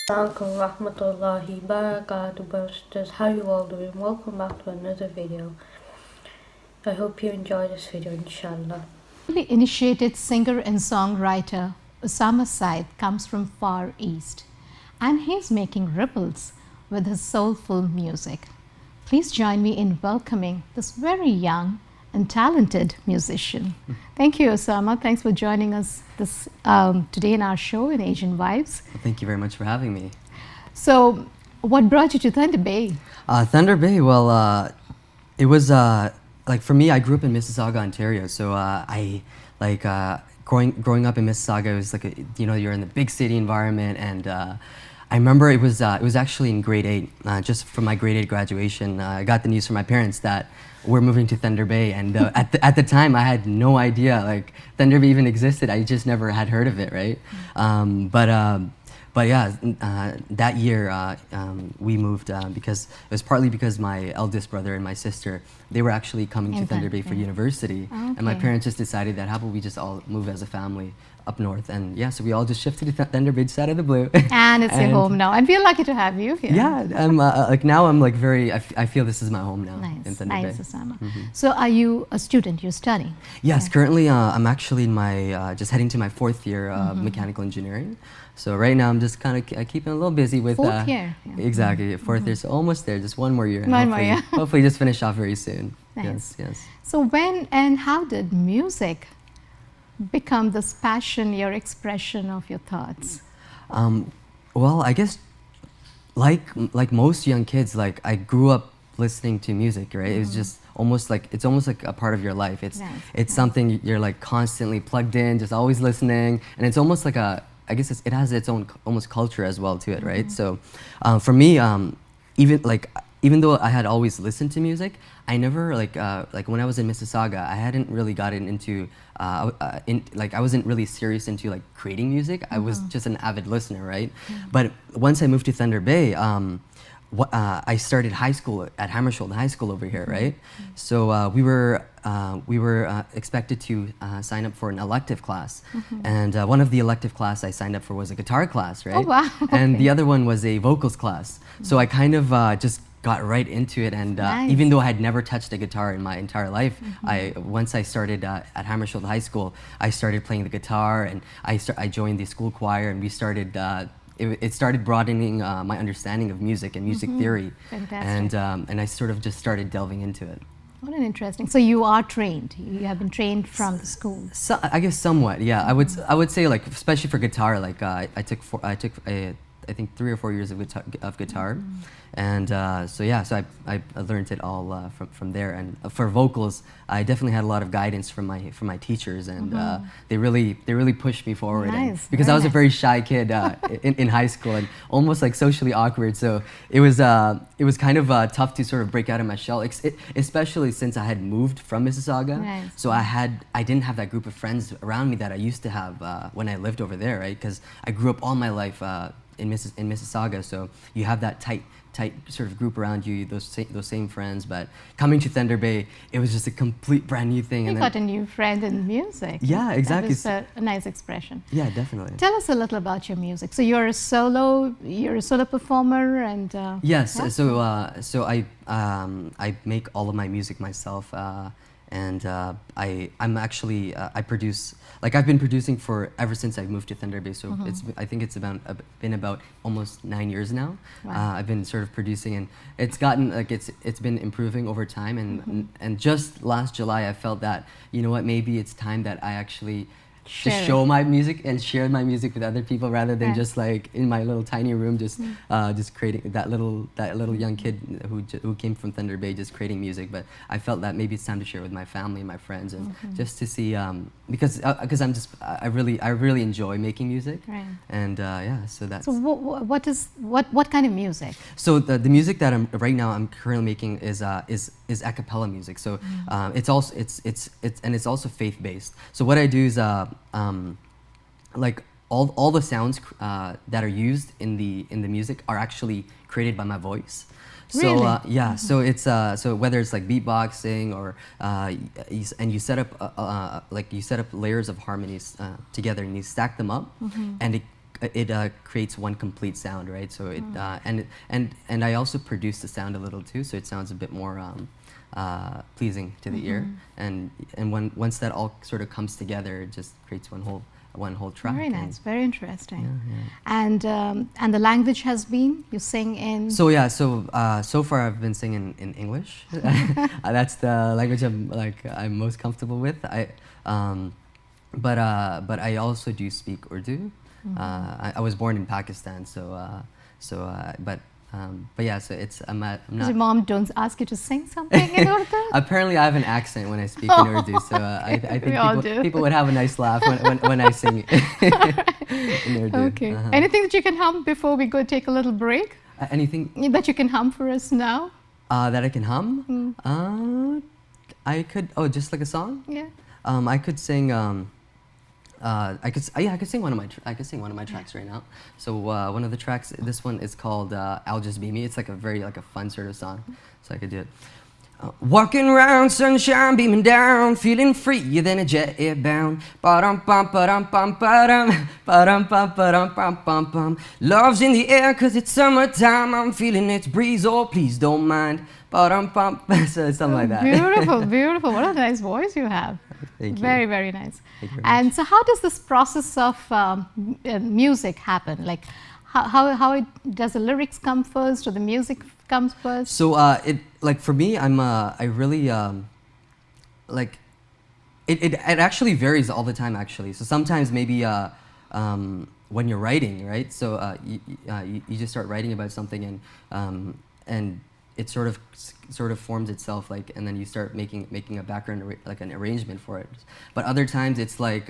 Assalamualaikum warahmatullahi wabarakatuh, brothers. How you all doing? Welcome back to another video. I hope you enjoy this video, inshallah. The initiated singer and songwriter Osama Siedd comes from Far East, and he's making ripples with his soulful music. Please join me in welcoming this very young and talented musician. Thank you, Osama. Thanks for joining us today in our show in Asian Vibes. Well, thank you very much for having me. So, what brought you to Thunder Bay? Thunder Bay, well, it was like for me, I grew up in Mississauga, Ontario. So growing up in Mississauga, it was like you're in the big city environment, and I remember it was actually in grade 8, just for my grade 8 graduation. I got the news from my parents that we're moving to Thunder Bay, and at the time I had no idea like Thunder Bay even existed. I just never had heard of it, right? But yeah, that year we moved because it was partly because my eldest brother and my sister, they were actually coming to Thunder Bay for university, and my parents just decided that how about we just all move as a family up north, and yeah, so we all just shifted to Thunder Bay just out of the blue. And it's your home now. I feel lucky to have you here. Yeah, I'm now I'm like I feel this is my home now in Nice, Thunder Bay. nice, Osama. So, are you a student? You're studying? Yes, currently I'm actually in my just heading to my 4th year of mechanical engineering. So right now I'm just kind of keeping a little busy with 4th year. Yeah. Exactly, 4th year. So almost there, just one more year. And One more year. Hopefully just finish off very soon. Nice. Yes. So, when and how did music become this passion, your expression of your thoughts? Well, I guess like most young kids, like I grew up listening to music, right? It was just almost like a part of your life. It's something you're like constantly plugged in, just always listening, and it's almost like I guess it has its own almost culture as well to it, right? So for me, even though I had always listened to music, I never like when I was in Mississauga, I hadn't really gotten into I wasn't really serious into like creating music. I was just an avid listener, right? But once I moved to Thunder Bay, I started high school at Hammersholt High School over here, right? So we were expected to sign up for an elective class, and one of the elective class I signed up for was a guitar class, right? Oh, wow. And the other one was a vocals class. So I kind of just got right into it, and even though I had never touched a guitar in my entire life, once I started at Hammersholt High School, I started playing the guitar, and I joined the school choir, and we started. It started broadening my understanding of music and music theory. Fantastic. And I sort of just started delving into it. What an interesting. So, you are trained. You have been trained from the school. So, I guess somewhat, yeah. I would say like especially for guitar, like I took I think 3 or 4 years of guitar, and so I learned it all from there. And for vocals, I definitely had a lot of guidance from my teachers, and they really pushed me forward. Nice, because very I was a nice. very shy kid in high school and almost like socially awkward, so it was kind of tough to sort of break out of my shell, especially since I had moved from Mississauga. Nice. So I didn't have that group of friends around me that I used to have when I lived over there, right? Because I grew up all my life in Mississauga, so you have that tight sort of group around you, those same friends. But coming to Thunder Bay, it was just a complete brand new thing. You And got a new friend in music. Yeah, exactly. That is a nice expression. Yeah, definitely. Tell us a little about your music. So, you're a solo performer, and Yes, yeah? so I make all of my music myself, and I'm actually I produce, like I've been producing for ever since I moved to Thunder Bay. So I think it's been about almost 9 years now. Wow. I've been sort of producing, and it's gotten like it's been improving over time. And just last July, I felt that, you know what, maybe it's time that I actually just show my music and share my music with other people, rather than just like in my little tiny room, just creating that little young kid who came from Thunder Bay, just creating music. But I felt that maybe it's time to share with my family and my friends, and just to see because I really enjoy making music, Right. and yeah, so that's. So, what kind of music? So the music that I'm currently making is a cappella music. So it's also faith based. So what I do is like all the sounds that are used in the music are actually created by my voice. So Really? yeah, so it's so whether it's like beatboxing or you set up layers of harmonies together, and you stack them up, and it creates one complete sound, right? So it and I also produce the sound a little too, so it sounds a bit more pleasing to the ear. And once that all sort of comes together, it just creates one whole track. Very nice, very interesting. And the language has been, you sing in? So yeah, so far I've been singing in English. That's the language I'm most comfortable with. But I also do speak Urdu. I was born in Pakistan, but yeah, so it's I'm not. Does your mom don't ask you to sing something in Urdu? Apparently, I have an accent when I speak in Urdu, so I think people would have a nice laugh when I sing in Urdu. Okay. Anything that you can hum before we go take a little break? Anything that you can hum for us now? That I can hum? I could. Oh, just like a song? Yeah. I could sing. I could sing one of my tracks right now. So one of the tracks, this one is called "I'll Just Be Me." It's like a fun sort of song. So I could do it. Walking around, sunshine beaming down, feeling freer than a jet airbound. Ba-dum bum ba-dum bum ba-dum ba-dum bum bum. Love's in the air 'cause it's summertime. I'm feeling its breeze, oh please don't mind. Ba-dum bum, so something like that. Beautiful, beautiful. What a nice voice you have. Thank you. Very, very nice. Thank you very And much. so how does this process of music happen? Like how does the lyrics come first or the music comes first? So it like for me, I really like it actually varies all the time actually. So sometimes maybe when you're writing, right? So you just start writing about something and it sort of forms itself, like, and then you start making a background like an arrangement for it. But other times it's like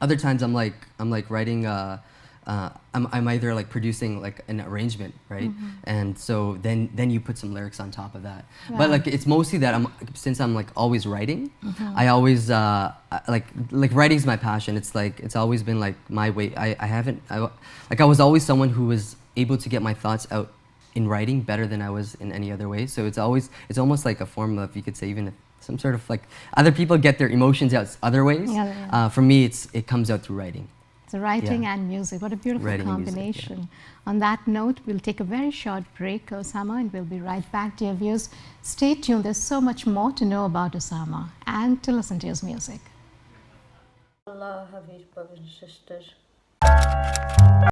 other times I'm like writing I'm either like producing like an arrangement, right? And so then you put some lyrics on top of that. Wow. But like it's mostly that since I'm like always writing, I always like writing's my passion. It's always been like my way. I was always someone who was able to get my thoughts out in writing better than I was in any other way. So it's almost like a form of, you could say, even some sort of like other people get their emotions out other ways. For me, it comes out through writing. So writing and music, what a beautiful Writing and combination. music, On that note, we'll take a very short break, Osama, and we'll be right back, dear viewers. Stay tuned, there's so much more to know about Osama and to listen to his music. Allah have his brothers and sisters.